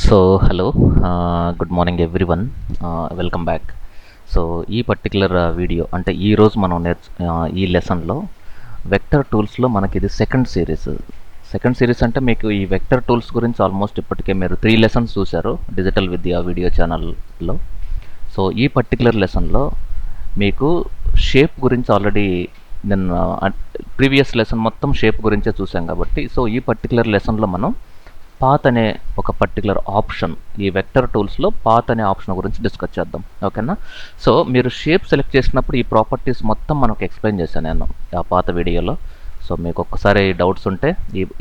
So hello, good morning everyone, welcome back. So ఈ particular video అంటే ఈరోజు మనం ఈ లెసన్లో వెక్టర్ టూల్స్లో మనకి ఇది సెకండ్ సిరీస్ అంటే మీకు ఈ వెక్టర్ టూల్స్ గురించి ఆల్మోస్ట్ ఇప్పటికే మీరు 3 లెసన్స్ చూశారు డిజిటల్ విద్యా వీడియో ఛానల్లో. సో ఈ పర్టికులర్ లెసన్లో మీకు షేప్ గురించి ఆల్రెడీ నేను ప్రీవియస్ లెసన్ మొత్తం షేప్ గురించే చూసాం కాబట్టి, సో ఈ పర్టికులర్ లెసన్లో మనం పాత్ అనే ఒక పర్టికులర్ ఆప్షన్, ఈ వెక్టర్ టూల్స్లో పాత్ అనే ఆప్షన్ గురించి డిస్కస్ చేద్దాం. ఓకేనా? సో మీరు షేప్ సెలెక్ట్ చేసినప్పుడు ఈ ప్రాపర్టీస్ మొత్తం మనకు ఎక్స్ప్లెయిన్ చేశాను నేను ఆ పాత వీడియోలో. సో మీకు ఒక్కసారి డౌట్స్ ఉంటే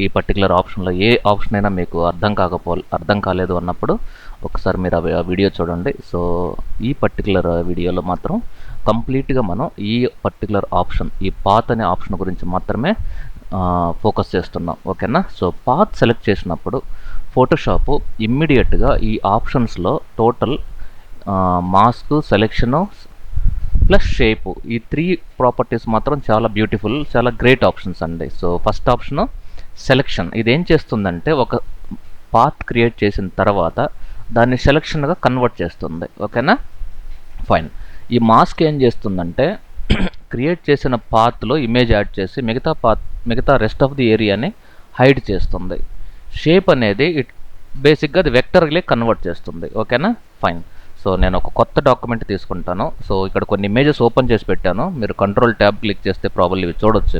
ఈ పర్టికులర్ ఆప్షన్లో ఏ ఆప్షన్ అయినా మీకు అర్థం కాలేదు అన్నప్పుడు ఒకసారి మీరు ఆ వీడియో చూడండి. సో ఈ పర్టికులర్ వీడియోలో మాత్రం కంప్లీట్గా మనం ఈ పర్టికులర్ ఆప్షన్, ఈ పాత్ అనే ఆప్షన్ గురించి మాత్రమే ఫోకస్ చేస్తున్నాం. ఓకేనా? సో పాత్ సెలెక్ట్ చేసినప్పుడు ఫోటోషాప్ ఇమ్మీడియట్గా ఈ ఆప్షన్స్లో total mask, selection plus shape, ఈ 3 ప్రాపర్టీస్ మాత్రం చాలా బ్యూటిఫుల్, చాలా గ్రేట్ ఆప్షన్స్ అండి. So first option selection. ఇది ఏం చేస్తుందంటే ఒక పాత్ క్రియేట్ చేసిన తర్వాత దాన్ని సెలెక్షన్గా కన్వర్ట్ చేస్తుంది. ఓకేనా? ఫైన్. ఈ మాస్క్ ఏం చేస్తుందంటే క్రియేట్ చేసిన పాత్లో ఇమేజ్ యాడ్ చేసి మిగతా రెస్ట్ ఆఫ్ ది ఏరియాని హైడ్ చేస్తుంది. షేప్ అనేది బేసిక్గా అది వెక్టర్లే కన్వర్ట్ చేస్తుంది. ఓకేనా? ఫైన్. సో నేను ఒక కొత్త డాక్యుమెంట్ తీసుకుంటాను. సో ఇక్కడ కొన్ని ఇమేజెస్ ఓపెన్ చేసి పెట్టాను, మీరు కంట్రోల్ ట్యాబ్ క్లిక్ చేస్తే ప్రాబ్లీ ఇవి చూడొచ్చు.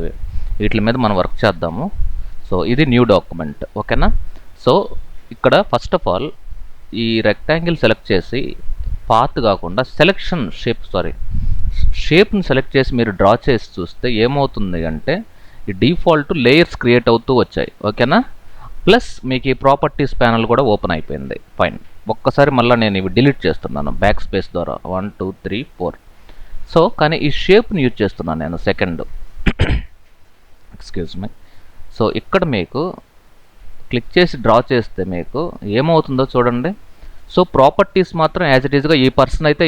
వీటి మీద మనం వర్క్ చేద్దాము. సో ఇది న్యూ డాక్యుమెంట్. ఓకేనా? సో ఇక్కడ ఫస్ట్ ఆఫ్ ఆల్ ఈ రెక్టాంగిల్ సెలెక్ట్ చేసి పాత్ కాకుండా షేప్ని సెలెక్ట్ చేసి మీరు డ్రా చేసి చూస్తే ఏమవుతుంది అంటే ఈ డిఫాల్ట్ లేయర్స్ క్రియేట్ అవుతూ వచ్చాయి. ఓకేనా? ప్లస్ మీకు ఈ ప్రాపర్టీస్ ప్యానల్ కూడా ఓపెన్ అయిపోయింది. ఫైన్. ఒక్కసారి మళ్ళీ నేను ఇవి డిలీట్ చేస్తున్నాను బ్యాక్ స్పేస్ ద్వారా. 1 2 3 4. సో కానీ ఈ షేప్ని యూజ్ చేస్తున్నాను నేను సెకండ్. Excuse me. సో ఇక్కడ మీకు క్లిక్ చేసి డ్రా చేస్తే మీకు ఏమవుతుందో చూడండి. సో ప్రాపర్టీస్ మాత్రం యాజ్ ఇట్ ఈస్గా ఈ పర్సన్ అయితే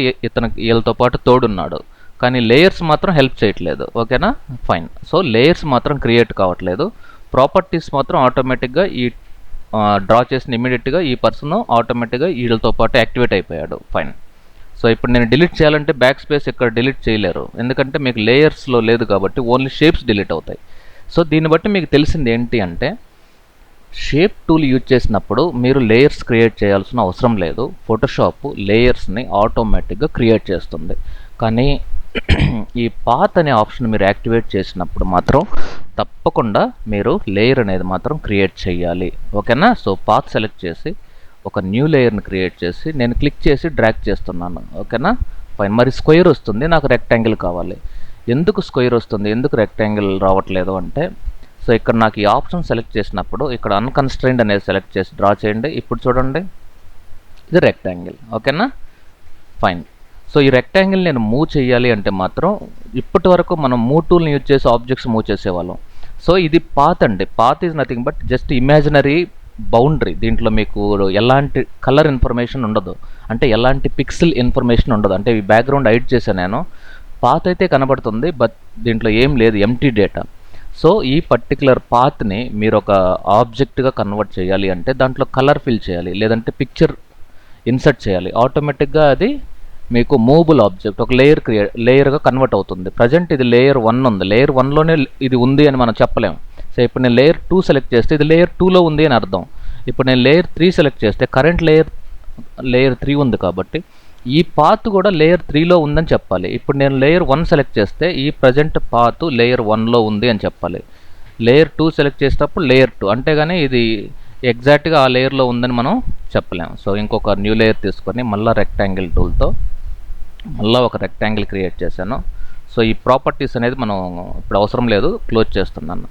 వీళ్ళతో పాటు తోడున్నాడు, కానీ లేయర్స్ మాత్రం హెల్ప్ చేయట్లేదు. ఓకేనా? ఫైన్. సో లేయర్స్ మాత్రం క్రియేట్ కావట్లేదు, ప్రాపర్టీస్ మాత్రం ఆటోమేటిక్గా ఈ డ్రా చేసిన ఇమీడియట్గా ఈ పర్సన్ ఆటోమేటిక్గా వీళ్ళతో పాటు యాక్టివేట్ అయిపోయాడు. ఫైన్. సో ఇప్పుడు నేను డిలీట్ చేయాలంటే బ్యాక్ స్పేస్ ఇక్కడ డిలీట్ చేయలేరు, ఎందుకంటే మీకు లేయర్స్లో లేదు కాబట్టి ఓన్లీ షేప్స్ డిలీట్ అవుతాయి. సో దీన్ని బట్టి మీకు తెలిసింది ఏంటి అంటే షేప్ టూల్ యూజ్ చేసినప్పుడు మీరు లేయర్స్ క్రియేట్ చేయాల్సిన అవసరం లేదు. ఫోటోషాప్ లేయర్స్ని ఆటోమేటిక్గా క్రియేట్ చేస్తుంది. కానీ ఈ పాత్ అనే ఆప్షన్ మీరు యాక్టివేట్ చేసినప్పుడు మాత్రం తప్పకుండా మీరు లేయర్ అనేది మాత్రం క్రియేట్ చేయాలి. ఓకేనా? సో పాత్ సెలెక్ట్ చేసి ఒక న్యూ లేయర్ని క్రియేట్ చేసి నేను క్లిక్ చేసి డ్రాగ్ చేస్తున్నాను. ఓకేనా? ఫైన్. మరి స్క్వేర్ వస్తుంది, నాకు రెక్టాంగిల్ కావాలి. ఎందుకు స్క్వేర్ వస్తుంది, ఎందుకు రెక్టాంగిల్ రావట్లేదు అంటే, సో ఇక్కడ నాకు ఈ ఆప్షన్ సెలెక్ట్ చేసినప్పుడు ఇక్కడ అన్కన్స్ట్రైన్డ్ అనేది సెలెక్ట్ చేసి డ్రా చేయండి. ఇప్పుడు చూడండి, ఇది రెక్టాంగిల్. ఓకేనా? ఫైన్. సో ఈ రెక్టాంగిల్ నేను మూవ్ చేయాలి అంటే మాత్రం ఇప్పటి వరకు మనం మూవ్ టూల్ని యూజ్ చేసి ఆబ్జెక్ట్స్ మూవ్ చేసేవాళ్ళం. సో ఇది పాత్ అండి. Path is nothing but just imaginary boundary. దీంట్లో మీకు ఎలాంటి కలర్ ఇన్ఫర్మేషన్ ఉండదు, అంటే ఎలాంటి పిక్సెల్ ఇన్ఫర్మేషన్ ఉండదు. అంటే ఈ బ్యాక్గ్రౌండ్ హైడ్ చేశాను నేను. పాత్ అయితే కనబడుతుంది, బట్ దీంట్లో ఏం లేదు, ఎంటీ డేటా. సో ఈ పర్టికులర్ పాత్ని మీరు ఒక ఆబ్జెక్ట్గా కన్వర్ట్ చేయాలి అంటే దాంట్లో కలర్ ఫిల్ చేయాలి, లేదంటే పిక్చర్ ఇన్సర్ట్ చేయాలి. ఆటోమేటిక్గా అది మీకు మూవబుల్ ఆబ్జెక్ట్ ఒక లేయర్గా కన్వర్ట్ అవుతుంది. ప్రజెంట్ ఇది లేయర్ 1 ఉంది, లేయర్ 1లోనే ఇది ఉంది అని మనం చెప్పలేము. సో ఇప్పుడు నేను లేయర్ 2 సెలెక్ట్ చేస్తే ఇది లేయర్ 2లో ఉంది అని అర్థం. ఇప్పుడు నేను లేయర్ 3 సెలెక్ట్ చేస్తే కరెంట్ లేయర్ 3 ఉంది కాబట్టి ఈ పాత్ కూడా లేయర్ 3లో ఉందని చెప్పాలి. ఇప్పుడు నేను లేయర్ 1 సెలెక్ట్ చేస్తే ఈ ప్రజెంట్ పాత్ లేయర్ 1లో ఉంది అని చెప్పాలి. లేయర్ 2 సెలెక్ట్ చేసేటప్పుడు లేయర్ 2, అంతేగాని ఇది ఎగ్జాక్ట్గా ఆ లేయర్లో ఉందని మనం చెప్పలేము. సో ఇంకొక న్యూ లేయర్ తీసుకొని మళ్ళీ రెక్టాంగిల్ టూల్తో మళ్ళీ ఒక రెక్టాంగిల్ క్రియేట్ చేశాను. సో ఈ ప్రాపర్టీస్ అనేది మనం ఇప్పుడు అవసరం లేదు, క్లోజ్ చేస్తున్నాను.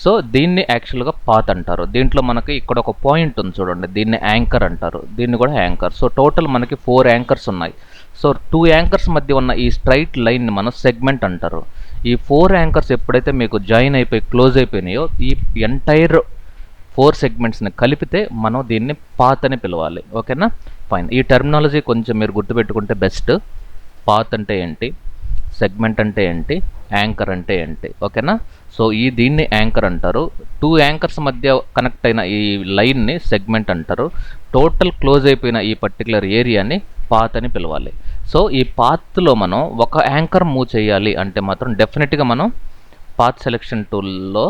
సో దీన్ని యాక్చువల్గా పాత్ అంటారు. దీంట్లో మనకి ఇక్కడ ఒక పాయింట్ ఉంది చూడండి, దీన్ని యాంకర్ అంటారు, దీన్ని కూడా యాంకర్. సో టోటల్ మనకి 4 యాంకర్స్ ఉన్నాయి. సో 2 యాంకర్స్ మధ్య ఉన్న ఈ స్ట్రైట్ లైన్ని మనం సెగ్మెంట్ అంటారు. ఈ 4 యాంకర్స్ ఎప్పుడైతే మీకు జాయిన్ అయిపోయి క్లోజ్ అయిపోయినాయో ఈ ఎంటైర్ 4 సెగ్మెంట్స్ని కలిపితే మనం దీన్ని పాత్ అని పిలవాలి. ఓకేనా? ఫైన్. ఈ టర్మినాలజీ కొంచెం మీరు గుర్తుపెట్టుకుంటే బెస్ట్. పాత్ అంటే ఏంటి, సెగ్మెంట్ అంటే ఏంటి, యాంకర్ అంటే ఏంటి. ఓకేనా? సో దీన్ని యాంకర్ అంటారు. 2 యాంకర్స్ మధ్య కనెక్ట్ అయిన ఈ లైన్ని సెగ్మెంట్ అంటారు. టోటల్ క్లోజ్ అయిపోయిన ఈ పర్టికులర్ ఏరియాని పాత్ అని పిలవాలి. సో ఈ పాత్లో మనం ఒక యాంకర్ మూవ్ చేయాలి అంటే మాత్రం డెఫినెట్గా మనం పాత్ సెలెక్షన్ టూల్లో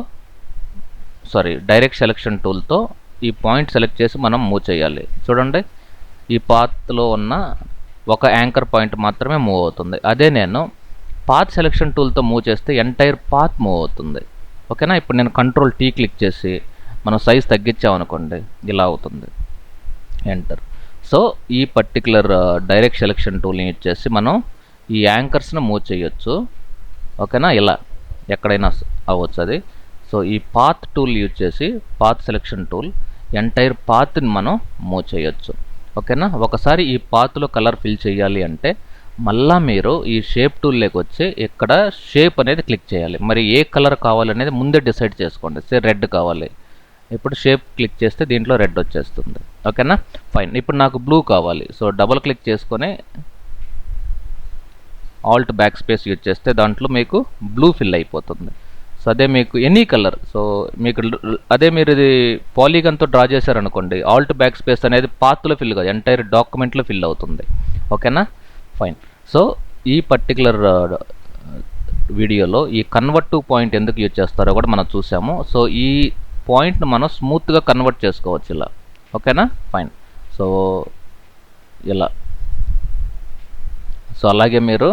డైరెక్ట్ సెలెక్షన్ టూల్తో ఈ పాయింట్ సెలెక్ట్ చేసి మనం మూవ్ చేయాలి. చూడండి, ఈ పాత్లో ఉన్న ఒక యాంకర్ పాయింట్ మాత్రమే మూవ్ అవుతుంది. అదే నేను పాత్ సెలెక్షన్ టూల్తో మూవ్ చేస్తే ఎంటైర్ పాత్ మూవ్ అవుతుంది. ఓకేనా. ఇప్పుడు నేను కంట్రోల్ T క్లిక్ చేసి మనం సైజ్ తగ్గించామనుకోండి, ఇలా అవుతుంది. ఎంటర్. సో ఈ పర్టికులర్ డైరెక్ట్ సెలెక్షన్ టూల్ని యూజ్ చేసి మనం ఈ యాంకర్స్ని మూవ్ చేయొచ్చు. ఓకేనా, ఇలా ఎక్కడైనా అవ్వచ్చు అది. సో ఈ పాత్ టూల్ యూజ్ చేసి, పాత్ సెలెక్షన్ టూల్, ఎంటైర్ పాత్ని మనం మూవ్ చేయొచ్చు. ఓకేనా. ఒకసారి ఈ పాత్లో కలర్ ఫిల్ చేయాలి అంటే మళ్ళా మీరు ఈ షేప్ టూల్లోకి వచ్చి ఇక్కడ షేప్ అనేది క్లిక్ చేయాలి. మరి ఏ కలర్ కావాలనేది ముందే డిసైడ్ చేసుకోండి. రెడ్ కావాలి, ఇప్పుడు షేప్ క్లిక్ చేస్తే దీంట్లో రెడ్ వచ్చేస్తుంది. ఓకేనా, ఫైన్. ఇప్పుడు నాకు బ్లూ కావాలి. సో డబుల్ క్లిక్ చేసుకొని ఆల్ట్ బ్యాక్ స్పేస్ యూజ్ చేస్తే దాంట్లో మీకు బ్లూ ఫిల్ అయిపోతుంది. సో అదే మీకు ఎనీ కలర్, సో మీకు అదే మీరు ఇది పాలీగన్తో డ్రా చేశారనుకోండి, ఆల్ట్ బ్యాక్ స్పేస్ అనేది పాత్లో ఫిల్ కాదు, ఎంటైర్ డాక్యుమెంట్లో ఫిల్ అవుతుంది. ఓకేనా, ఫైన్. సో ఈ పర్టికులర్ వీడియోలో ఈ కన్వర్ట్ టు పాయింట్ ఎందుకు యూజ్ చేస్తారో కూడా మనం చూసాము. సో ఈ పాయింట్ను మనం స్మూత్గా కన్వర్ట్ చేసుకోవచ్చు ఇలా. ఓకేనా, ఫైన్. సో ఇలా. సో అలాగే మీరు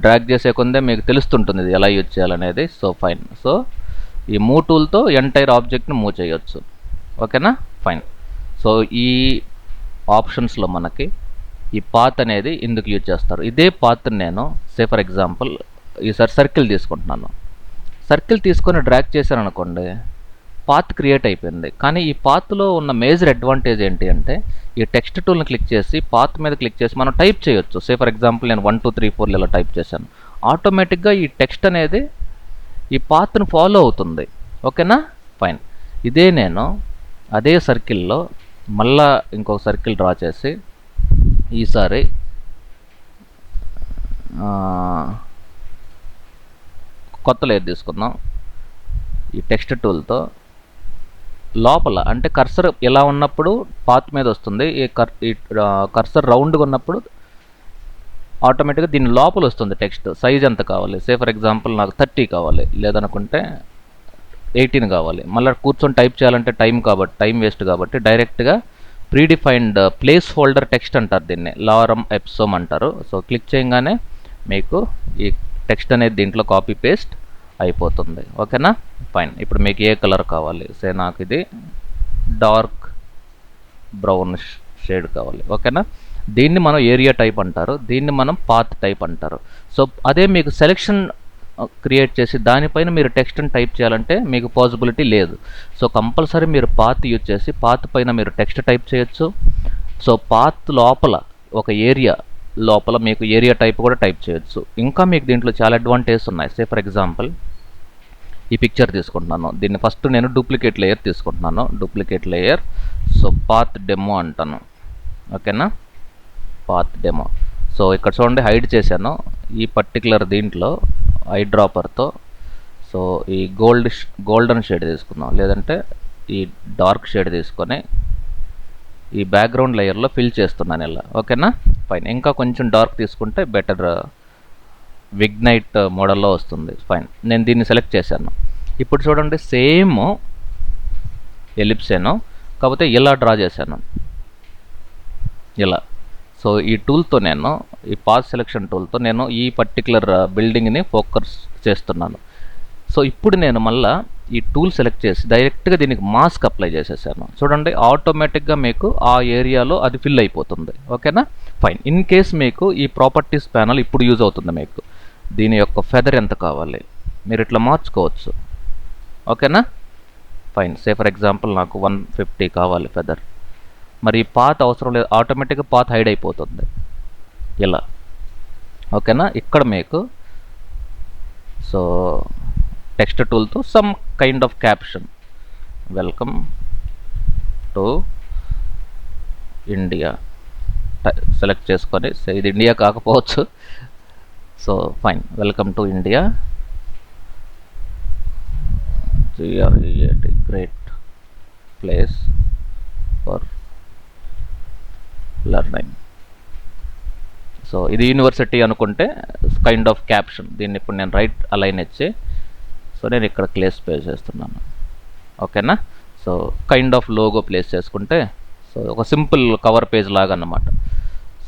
డ్రాగ్ చేసే కొందే మీకు తెలుస్తుంటుంది ఇది ఎలా యూజ్ చేయాలనేది. So fine. సో ఈ మూవ్ టూల్తో ఎంటైర్ ఆబ్జెక్ట్ని మూవ్ చేయొచ్చు. ఓకేనా, ఫైన్. సో ఈ ఆప్షన్స్లో మనకి ఈ పాత్ అనేది ఎందుకు యూజ్ చేస్తారు, ఇదే పాత్ని నేను ఫర్ ఎగ్జాంపుల్ ఈసారి సర్కిల్ తీసుకుంటున్నాను. సర్కిల్ తీసుకొని డ్రాగ్ చేశాను అనుకోండి, పాత్ క్రియేట్ అయిపోయింది. కానీ ఈ పాత్లో ఉన్న మేజర్ అడ్వాంటేజ్ ఏంటి అంటే, ఈ టెక్స్ట్ టూల్ని క్లిక్ చేసి పాత్ మీద క్లిక్ చేసి మనం టైప్ చేయొచ్చు. ఫర్ ఎగ్జాంపుల్ నేను 1 2 3 4 ఇలా టైప్ చేశాను. ఆటోమేటిక్గా ఈ టెక్స్ట్ అనేది ఈ పాత్ను ఫాలో అవుతుంది. ఓకేనా, ఫైన్. ఇదే నేను అదే సర్కిల్లో మళ్ళా ఇంకొక సర్కిల్ డ్రా చేసి ఈసారి కొత్త లేయర్ తీసుకుందాం. ఈ టెక్స్ట్ టూల్తో లోపల అంటే కర్సర్ ఇలా ఉన్నప్పుడు పాత్ మీద వస్తుంది, ఈ కర్సర్ రౌండ్గా ఉన్నప్పుడు ఆటోమేటిక్గా దీని లోపల వస్తుంది టెక్స్ట్. సైజ్ ఎంత కావాలి, ఫర్ ఎగ్జాంపుల్ నాకు 30 కావాలి, లేదనుకుంటే 18 కావాలి. మళ్ళీ కూర్చొని టైప్ చేయాలంటే టైం వేస్ట్ కాబట్టి డైరెక్ట్గా ప్రీడిఫైన్డ్ ప్లేస్ హోల్డర్ టెక్స్ట్ అంటారు దీన్ని, లారమ్ ఎప్సోమ్ అంటారు. సో క్లిక్ చేయగానే మీకు ఈ టెక్స్ట్ అనేది దీంట్లో కాపీ పేస్ట్ అయిపోతుంది. ఓకేనా, ఫైన్. ఇప్పుడు మీకు ఏ కలర్ కావాలి, నాకు ఇది డార్క్ బ్రౌన్ షేడ్ కావాలి. ఓకేనా, దీన్ని మనం ఏరియా టైప్ అంటారు, దీన్ని మనం పాత్ టైప్ అంటారు. సో అదే మీకు సెలెక్షన్ క్రియేట్ చేసి దానిపైన మీరు టెక్స్ట్ని టైప్ చేయాలంటే మీకు పాసిబిలిటీ లేదు. సో కంపల్సరీ మీరు పాత్ యూజ్ చేసి పాత్ పైన మీరు టెక్స్ట్ టైప్ చేయొచ్చు. సో పాత్ లోపల ఒక ఏరియా లోపల మీకు ఏరియా టైప్ కూడా టైప్ చేయొచ్చు. ఇంకా మీకు దీంట్లో చాలా అడ్వాంటేజెస్ ఉన్నాయి. ఫర్ ఎగ్జాంపుల్ ఈ పిక్చర్ తీసుకుంటున్నాను, దీన్ని ఫస్ట్ నేను డూప్లికేట్ లేయర్ తీసుకుంటున్నాను. Duplicate layer, so path demo అంటాను. ఓకేనా, పాత్ డెమో. సో ఇక్కడ చూడండి హైడ్ చేశాను ఈ పర్టికులర్ దీంట్లో ఐ డ్రాపర్తో. సో ఈ గోల్డెన్ షేడ్ తీసుకుందాం, లేదంటే ఈ డార్క్ షేడ్ తీసుకొని ఈ బ్యాక్గ్రౌండ్ లేయర్లో ఫిల్ చేస్తున్నాను ఇలా. ఓకేనా, ఫైన్. ఇంకా కొంచెం డార్క్ తీసుకుంటే బెటర్ విగ్నైట్ మోడల్లో వస్తుంది. ఫైన్, నేను దీన్ని సెలెక్ట్ చేశాను. ఇప్పుడు చూడండి సేమ్ ఎలిప్సేను, కాకపోతే ఇలా డ్రా చేశాను ఇలా. సో ఈ టూల్తో నేను ఈ పాత్ సెలెక్షన్ టూల్తో నేను ఈ పర్టికులర్ బిల్డింగ్ని ఫోకస్ చేస్తున్నాను. సో ఇప్పుడు నేను మళ్ళీ ఈ టూల్ సెలెక్ట్ చేసి డైరెక్ట్గా దీనికి మాస్క్ అప్లై చేసేసాను. చూడండి ఆటోమేటిక్గా మీకు ఆ ఏరియాలో అది ఫిల్ అయిపోతుంది. ఓకేనా, ఫైన్. ఇన్ కేస్ మీకు ఈ ప్రాపర్టీస్ ప్యానల్ ఇప్పుడు యూజ్ అవుతుంది, మీకు దీని యొక్క ఫెదర్ ఎంత కావాలి మీరు ఇట్లా మార్చుకోవచ్చు. ఓకేనా, ఫైన్. ఫర్ ఎగ్జాంపుల్ నాకు 150 కావాలి ఫెదర్. మరి పాత్ అవసరం లేదు, ఆటోమేటిక్గా పాత్ హైడ్ అయిపోతుంది ఇలా. ఓకేనా, ఇక్కడ మీకు సో టెక్స్ట్ టూల్తో some kind of caption, welcome to India select చేసుకొని, ఇది ఇండియా కాకపోవచ్చు. So fine, welcome to India CREAT great place for learning. So ఇది యూనివర్సిటీ అనుకుంటే కైండ్ ఆఫ్ క్యాప్షన్. దీన్ని ఇప్పుడు నేను రైట్ అలైన్ ఇచ్చి సో నేను ఇక్కడ ప్లేస్ చేస్తున్నాను. ఓకేనా? So kind of logo place చేసుకుంటే సో ఒక సింపుల్ కవర్ పేజ్ లాగా అన్నమాట.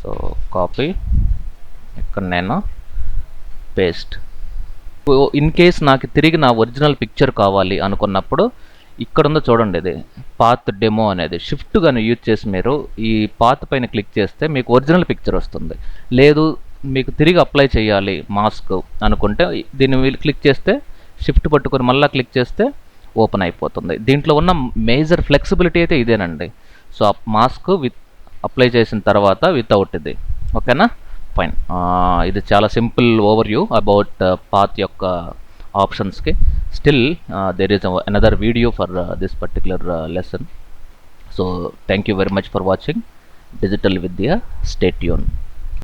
సో కాపీ, ఇక్కడ నేను పేస్ట్. ఇన్ కేస్ నాకు తిరిగి నా ఒరిజినల్ పిక్చర్ కావాలి అనుకున్నప్పుడు ఇక్కడ ఉందో చూడండి, ఇది పాత్ డెమో అనేది షిఫ్ట్ గాని యూజ్ చేసి మీరు ఈ పాత్ పైన క్లిక్ చేస్తే మీకు ఒరిజినల్ పిక్చర్ వస్తుంది. లేదు మీకు తిరిగి అప్లై చేయాలి మాస్క్ అనుకుంటే దీన్ని క్లిక్ చేస్తే షిఫ్ట్ పట్టుకొని మళ్ళీ క్లిక్ చేస్తే ఓపెన్ అయిపోతుంది. దీంట్లో ఉన్న మేజర్ ఫ్లెక్సిబిలిటీ అయితే ఇదేనండి. సో మాస్క్ విత్ అప్లై చేసిన తర్వాత వితౌట్ ఇది. ఓకేనా? ఫైన్. ఇది చాలా simple overview about path యొక్క ఆప్షన్స్కి. Still there is another video for this particular lesson. So thank you very much for watching Digital Vidya. Stay tuned.